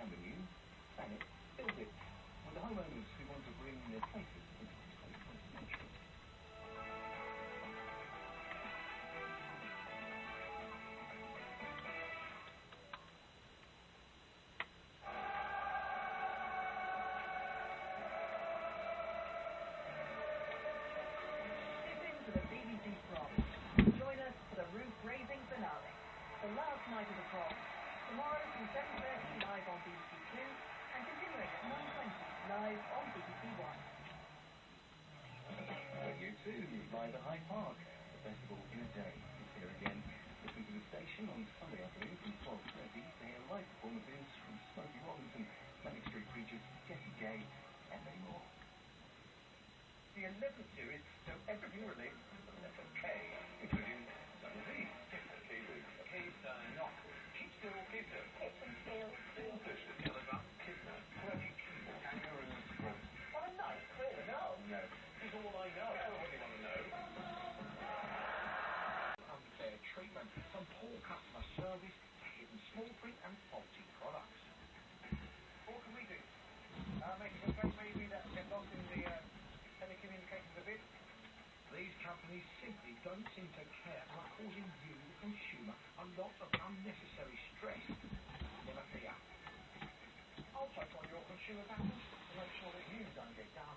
found a new, plan it, build it. With the homeowners who want to bring their places into the 21st century. The last night of the prom. Tomorrow from 7:30 live on BBC Two and continuing at 9:20 live on BBC One. You too, live at Hyde Park. The festival in a day is here again. Listen to the station on Sunday afternoon from 12:30 to hear live performances from Smokey Robinson, Manic Street Preachers, Jessie J, and many more. The 11th series, so everything relates to the letter K, including Sunny V. Knock. Keep still, keep still. Keep them still. Fish, the telegraph, kidnap, quirky keyboard, kangaroo, scroll. What a nice clear no. No, this is all I know. What do you want to know? Unfair treatment, from poor customer service to hidden small print and faulty products. What can we do? Make a complaint maybe that get lost in the telecommunications a bit? These companies simply don't seem to care and are causing you, the consumer, a lot of unnecessary stress. Never fear. I'll take on your consumer battles to make sure that you don't get down.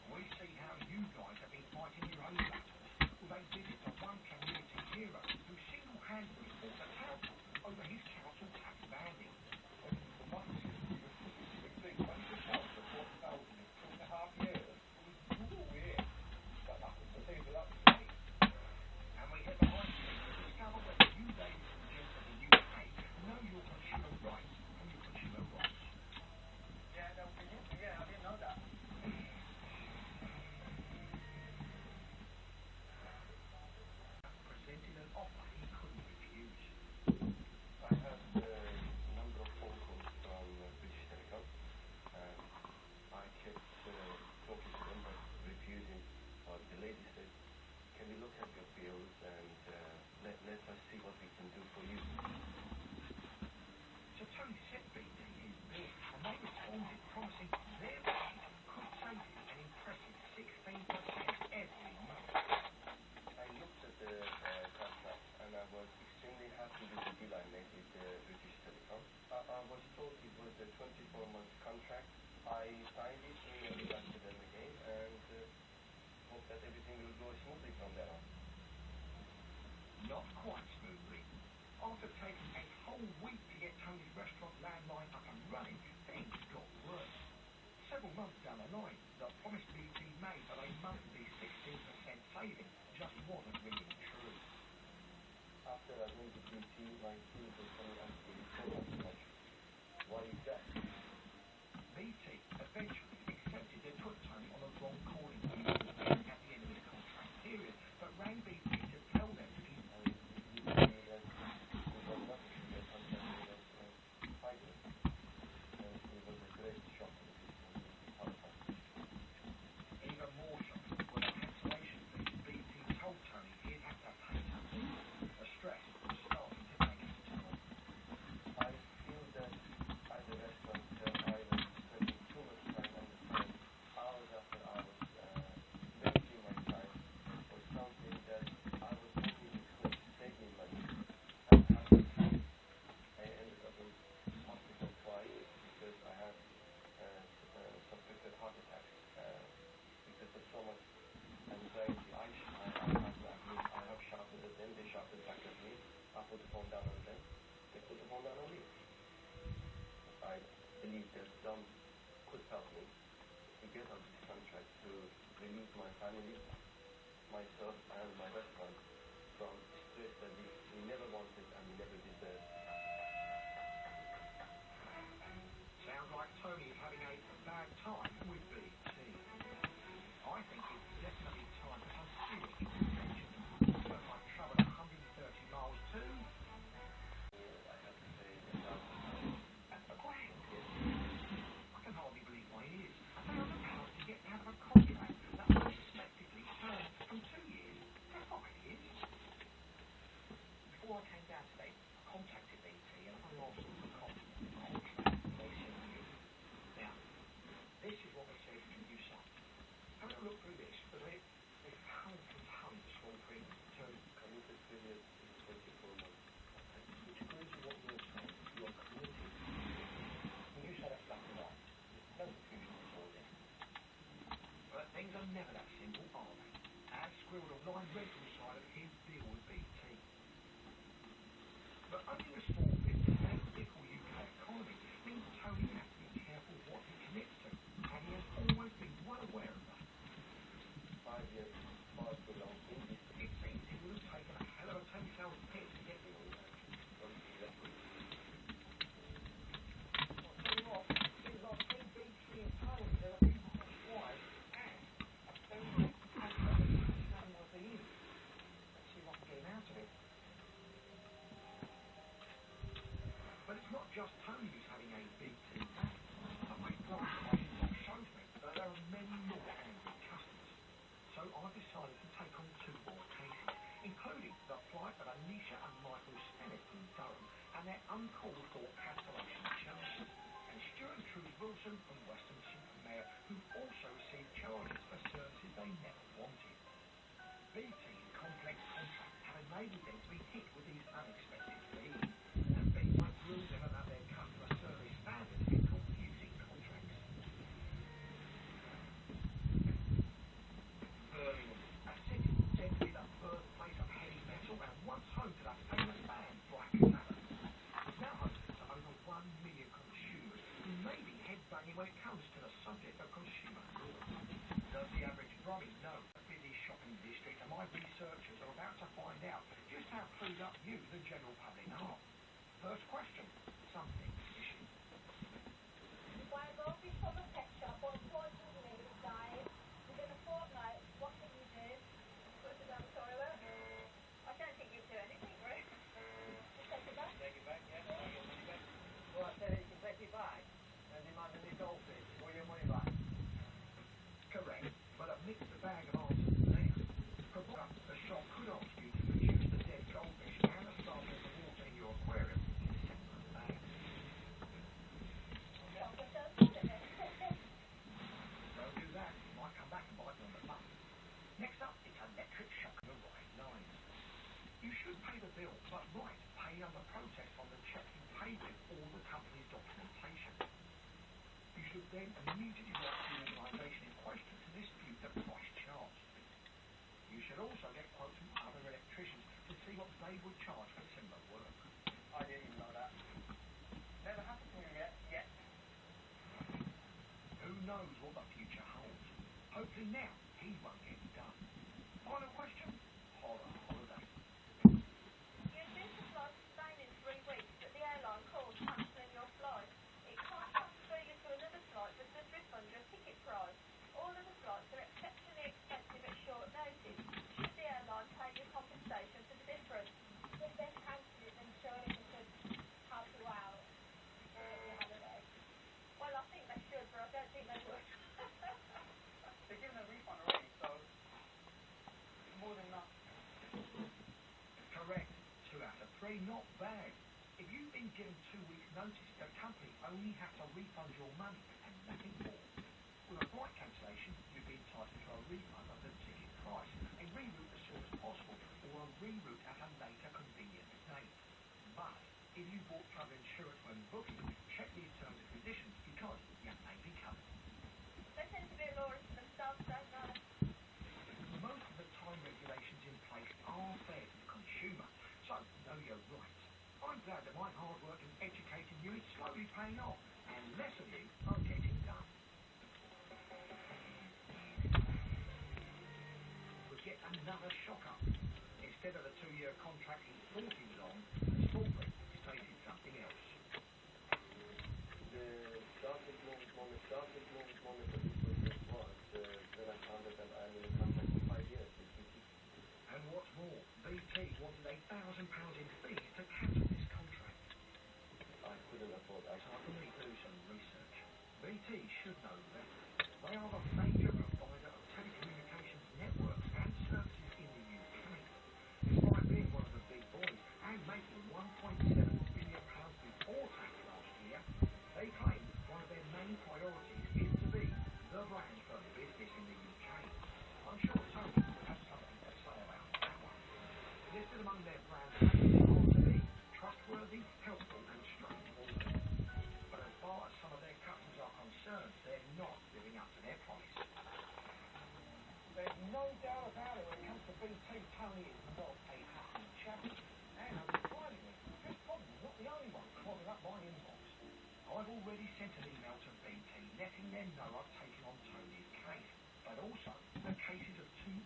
We see how you guys have been fighting your own battles with a visit to one community hero who single-handedly fought the council over his council tax banding. And we hit the high street to discover whether you, ladies and gents of the UK, know your consumer rights and your consumer rights. Yeah, I didn't know that. Presented an offer he couldn't refuse. I had a number of phone calls from British Telecom. I kept talking to them but refusing. The lady said, can we look at your bills and let us see what we can do for you. So Tony sent BT his bill and they responded promising their rate could save him an impressive 16% every month. I looked at the contract and I was extremely happy with the deal I made with British Telecom. I was told it was a 24-month contract. I signed it, emailed it back to them again, and hope that everything will go smoothly from there on. Not quite smoothly. After taking a whole week to get Tony's restaurant landline up and running, things got worse. Several months down the line, the promise BT made of a monthly 16% saving just wasn't really true. After I went to BT, my team was coming up to report as much. Why is that? BT eventually accepted they put Tony on the wrong calling at the end of his contract period, but rang BT to tell them even more shocking were the cancellation fees BT told Tony he'd have to pay Tony. The stress was starting to take its toll. I feel that as a restaurateur, I was spending too much time on the phone, hours after hours, wasting my time for something that I was hoping it could save me money. And I ended up in hospital twice because I had suspected heart attack because of so much anxiety. I have to admit, I have shouted at them, they shouted back at me. I put the phone down on them, they put the phone down on me. I believe that some could help me to get out this contract to release my family, myself and my restaurant from stress that we never wanted and we never deserved. Sounds like Tony is having a bad time with BT. I think it's definitely time for some serious intervention. So I've travelled 130 miles to... I have to say that a grand. I can hardly believe my ears. They are supposed to get out of a contract that unexpectedly turned from 2 years to 5 years. Before I came down today, I contacted BT and I asked them for contract. They said you. Now, this is what they said from you, son. Have a look through this, but they tons and tons of small print to committed period is 24 months. which agrees with what you're saying. You are committed. And you say that's nothing wrong. No confusion at all there. But things are never that simple, are they? As squirreled a line red from the side of his deal with BT. But owning a small business and a fickle UK economy means Tony has to be careful what he commits to, and he has always been well aware of that. 5 years is far too long in this It seems he would have taken a hell of a 10,000 pence to get me on that. from the electric. I'll tell you what, things like BT and Tony, there are people wise and a very good contract that doesn't want to be in. Let's see if I can get him out of it. But it's not just Tony who's having a BT back. A mate Brian shows me that there are many more angry customers. So I've decided to take on 2 more cases, including the plight of Anisha and Michael Stennett in Durham and their uncalled for cancellation charges, and Stuart and Trudy Wilson from Weston-super-Mare, who also received charges for services they never wanted. BT's complex contracts have enabled them to be hit with these unexpected fees, and BT might rule them about their customer service standards in confusing contracts. Birmingham, a city said to be the birthplace of heavy metal and once home to that famous band Black Sabbath, is now home to over 1 million consumers who may be headbanging when it comes to the subject of consumer law. Does the average Brummy know a busy shopping district? And my researchers are about to find out just how clued up you, the general public, are. First question, something issue. Why go before the pet shop or unfortunately it died within a fortnight? What can you do? Put it down the toilet? I don't think you'd do anything, right? Just take it back? Take it back, yes. I'll get money back. Well, I said you can take it back and demand a new goldfish or your money back. Correct, but I've mixed a bag of answers there. For one, the shop could ask you to produce the dead goldfish and a sample of the water in your aquarium in a separate bag. Chocolate does good at it. Don't do that, you might come back and bite you on the bum. Next up, it's electric shock in the right lines. You should pay the bill, but right, pay under protest on the check you paid with all the company's documentation. You should then immediately write the organisation in question to dispute the price charged. You should also get quotes from other electricians to see what they would charge for similar work. I didn't even know that. Never happened to me yet. Who knows what the future holds? Hopefully now, he won't get done. Final question? Horror holiday. You're due to fly to Spain in 3 weeks, but the airline calls cancelling your flight. It can't transfer you to another flight, but does refund your ticket price. All of the flights are exceptionally expensive at short notice. Should the airline pay you compensation for the difference? If they cancel it, then surely they should help you out during your holiday. Well, I think they should, but I don't think they would. They're giving a refund already, so it's more than enough. Correct. 2 out of 3, not bad. If you've been given 2 weeks' notice, the company only has to refund your money and nothing more. With a flight cancellation, you'd be entitled to a refund of the ticket price, a reroute as soon as possible, or a reroute at a later convenient date. But if you bought travel insurance when booking, check these terms and conditions because you may be covered. They tend to be a law to themselves, don't they? Most of the time regulations in place are fair to the consumer, so know your rights. I'm glad that my hard work in educating you is slowly paying off, and less of you are getting done. We get another shocker. Instead of a 2-year contract he thought he was on, the small print stated something else. The starting moment for this process was when I found that I'm in a contract for 5 years with BT. And what's more, BT wanted £1,000 in fees to cancel this contract. I couldn't afford that. So I can really do some research. BT should know better. They are the major provider of telecommunications networks and services in the UK. Despite being one of the big boys and making £1.7 billion before tax last year, they claim one of their main priorities is to be the brand for business in the UK. I'm sure Tony will have something to say about that one. Listed among their brand names are to be trustworthy, helpful and straightforward. But as far as some of their customers are concerned, they're not living up to their promise. There's no doubt about it when it comes to BT, Tony is not a happy chap. And unsurprisingly, this problem's not the only one clogging up my inbox. I've already sent an email to BT letting them know I've taken on Tony's case, but also the cases of two.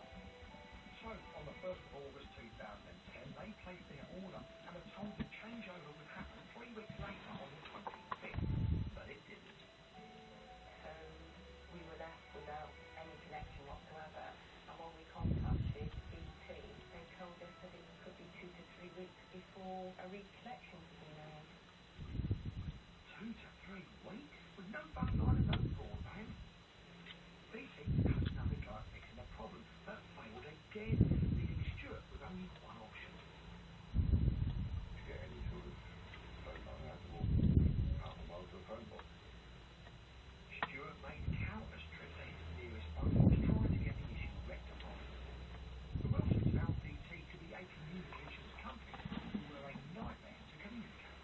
So, on the 1st of August 2010, they placed their order and were told the changeover would happen 3 weeks later on the 25th, but it didn't. We were left without any connection whatsoever, and when we contacted BT, they told us that it could be 2 to 3 weeks before a reconnection could be made. 2 to 3 weeks? With no phone line and no broadband? BT has nothing like fixing the problem, but failed again, leaving Stuart with only one option. To get any sort of phone line out of the phone box. Stuart made countless trips to his nearest phone box trying to get the issue rectified. The Wilsons found BT to be a communications company who were a nightmare to communicate.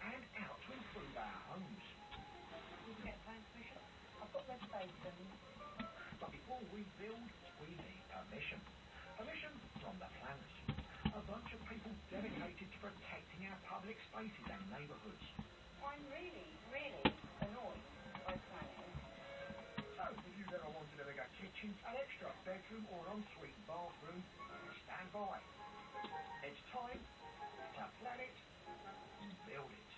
And out to improve our homes. Did you get planning permission? I've got reservations. But before we build, we need permission. Permission from the planners. A bunch of people dedicated to protecting our public spaces and neighbourhoods. I'm really, really annoyed by planning. So, if you've ever wanted a bigger kitchen, an extra bedroom or an ensuite bathroom, stand by. It's time to plan it and build it.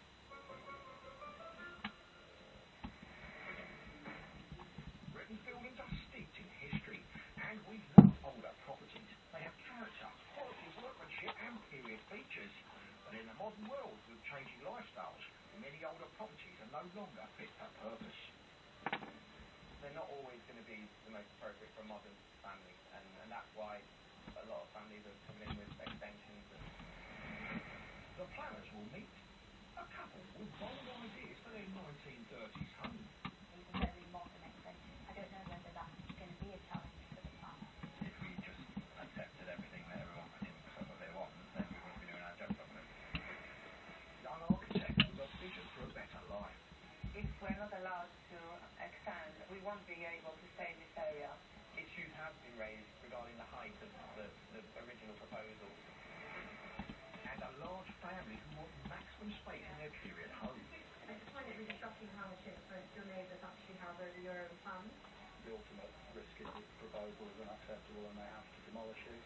Written buildings are steeped in history, and we love older properties. They have character, quality workmanship and period features. But in the modern world, with changing lifestyles, many older properties are no longer fit for purpose. They're not always going to be the most appropriate for a modern family, and that's why a lot of families are coming in with extensions. The planners will meet a couple with bold ideas for their 1930s home. It's a very modern extension. I don't know whether that's going to be a challenge for the planner. If we just accepted everything that everyone put in for what they want, then we wouldn't be doing our job properly. Young architects with a vision for a better life. If we're not allowed to expand, we won't be able to stay in this area. Issues have been raised regarding the height of the original proposal. And a large family who want maximum space in their period home. I just find it really shocking how much your neighbours actually have over your own plans. The ultimate risk is that the proposal is unacceptable and they have to demolish it.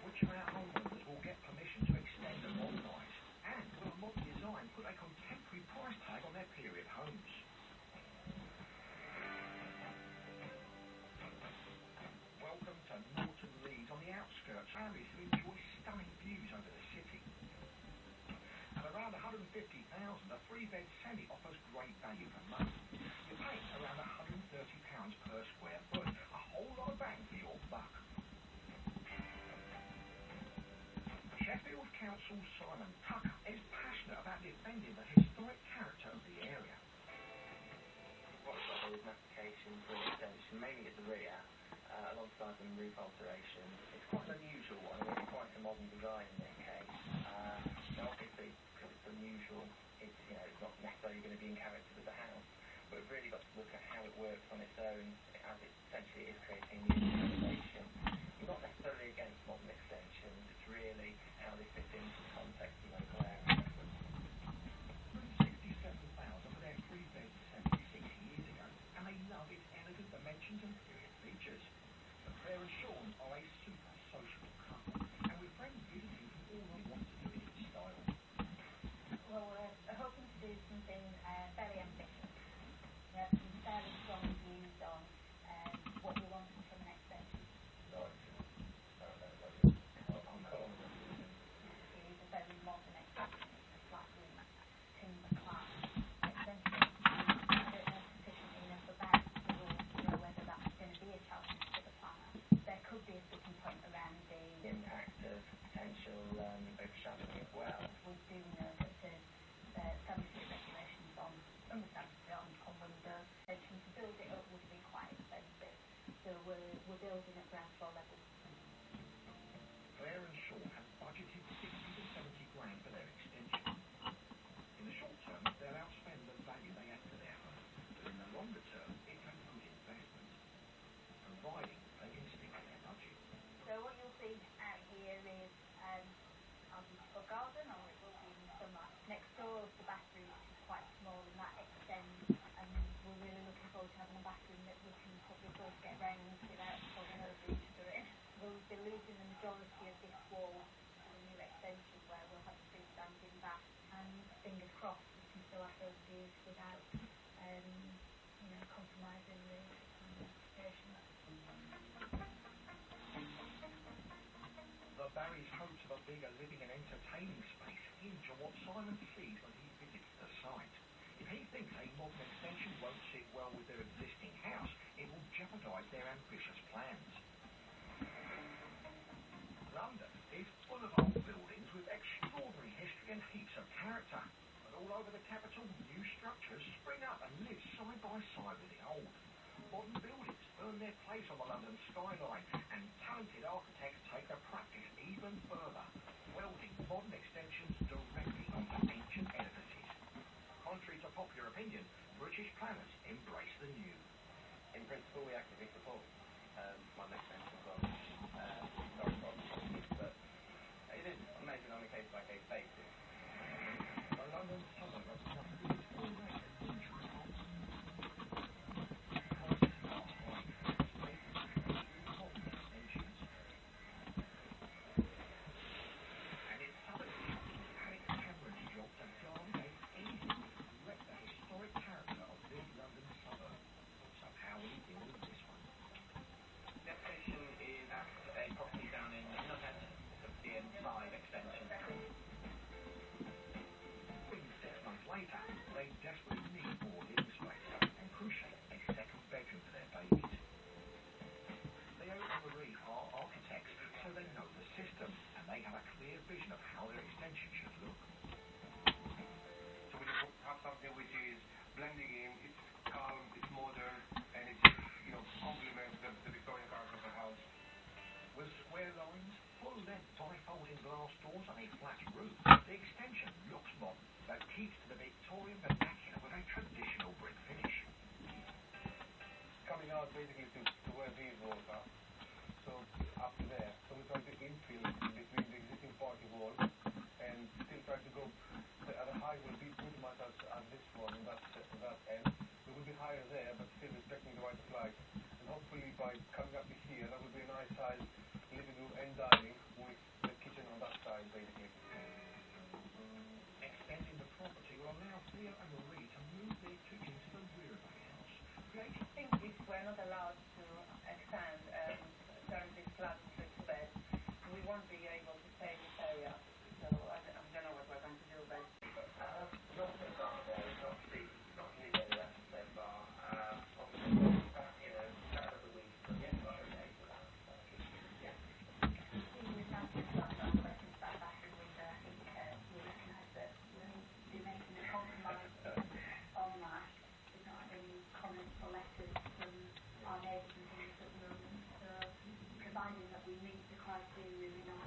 Which of our homeowners will get permission to extend and modernise? And will a modern design put a contemporary price tag on their period homes? Welcome to Norton Leeds on the outskirts. Families who enjoy stunning views over the city. At around £150,000, a 3-bed semi offers great value for money. You're paying around £130 per square foot. A whole lot of bang for your buck. Sheffield Council Simon Tucker is passionate about defending the historic character of the area. What's got those applications for extension, mainly at the rear, alongside some roof alterations. It's quite an unusual one, and it's quite a modern design in this case. Obviously, because it's unusual, it's not necessarily going to be in character with the house, but we've really got to look at how it works on its own, as it essentially is creating new innovation. We're not necessarily against modern extensions, it's really how they fit into the context of local area. Route 67 So we're building at ground floor level. Claire and Sean have budgeted 60 to 70 grand for their extension. In the short term, they'll outspend the value they add to their home, but in the longer term, it's a good investment, providing they can stick to their budget. So what you'll see out here is our beautiful garden, or it will be in the summer. Next door, the bathroom is quite small, and that extends, and we're really looking forward to having a bathroom that we can probably both get round without falling over each other in. We'll be losing the majority of this wall to the new extension, where we'll have a freestanding bath, and fingers crossed we can still have those views without compromising the station. The Barry's hopes of a bigger living and entertaining space hinge on what Simon sees when he visits the site. If he thinks a modern extension won't sit well with their existing house, it will jeopardise their ambitious plans. London is full of old buildings with extraordinary history and heaps of character. But all over the capital, new structures spring up and live side by side with the old. Modern buildings earn their place on the London skyline, and talented architects take the practice even further, welding modern extensions directly onto ancient edifices. Contrary to popular opinion, British planners embrace the new. In principle, we actively support modern extensions of historic properties, but it is measured on a case-by-case basis. The London suburb of London is already a feature of modern extensions. And it's suddenly Alex Cameron's job to guard against anything that could wreck the historic character of this London suburb. So how will he deal with this one? The application is at a property down in Nuthead. It's a DN5 extension. 6 months later, they desperately need more living space, and crucially, a second bedroom for their babies. Theo and Marie are architects, so they know the system, and they have a clear vision of how their extension should look. So we have something which is blending in, it's calm, it's modern, and it just, complements the Victorian character of the house. With square lines, full-length bifolding glass doors and a flat roof, the extension looks modern, but keeps to the Victorian vernacular with a traditional brick finish. Coming out basically to where these walls are. So up to there. So we try to infill between the existing party wall and still try to go at a height will be pretty much as this one, and that end. We will be higher there, but still respecting the right of light. And hopefully by coming up to here, that will be a nice size living room and dining with the kitchen on that side, basically. Extending the property will allow Theo and Marie to move their kitchen to the rear of the house, creating I think if we're not allowed to expand and turn this flat into a two-bed, we won't be able to stay in this area. So I don't know what we're going to do, but Not so far there, not the area so far. Obviously, start of the week, but yes, I would say for that. with that, we've got that bathroom with I think we recognise that we'll be making a compromise on that. We've not had any comments or letters from our neighbours and things at the moment. So providing that we meet the criteria in our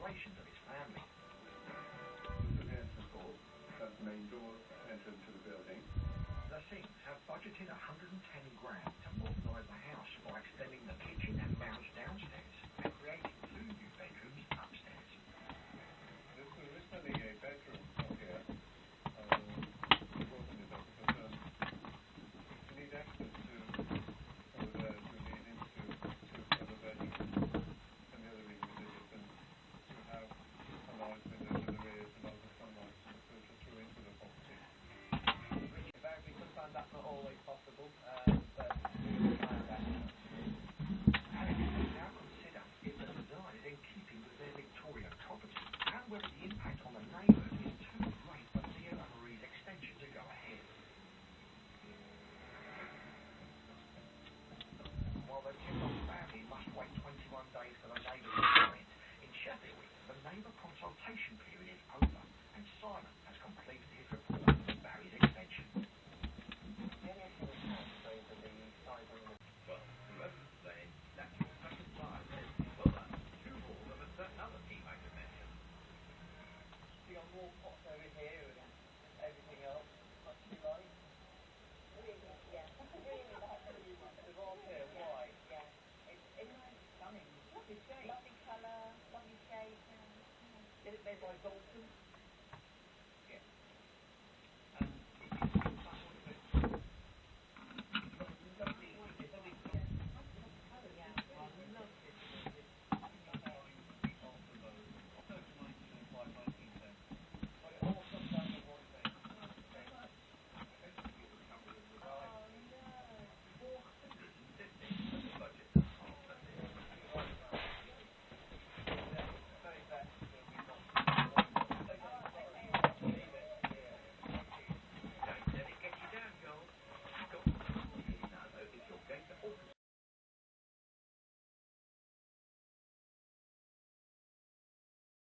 generations of his family. This is the entrance hall. That's the main door entrance to the building. The Sims have budgeted 110 grand to modernise the house by extending the kitchen and lounge downstairs and creating 2 new bedrooms upstairs. This was originally a bedroom up here. We've opened it up because you need access to over there to lead into two other bedrooms. And the other reason we did it is to have a large window to the rear to allow the sunlight to filter through into the property. Invariably, sometimes that's not always possible, but we found that. And it is now consider if the design is in keeping with their Victorian property and whether the impact on the neighbours is too great for Leo and Marie's extension to go ahead. While the Kimball family must wait 21 days for the neighbours to comment, in Sheffield, the neighbour consultation period is over and Simon has completed his report on Barry's extension. The only issue we have is going to be size on the Well, whoever's saying natural second size is, well, that's 2 more than a certain other teammate had mentioned. See on wall pots over here and everything else. Not too light. Really, yeah. Really, that's really nice. The wall here, white. Yeah. It's stunning. Lovely shape. Lovely colour, lovely shape. Is it made by Dalton?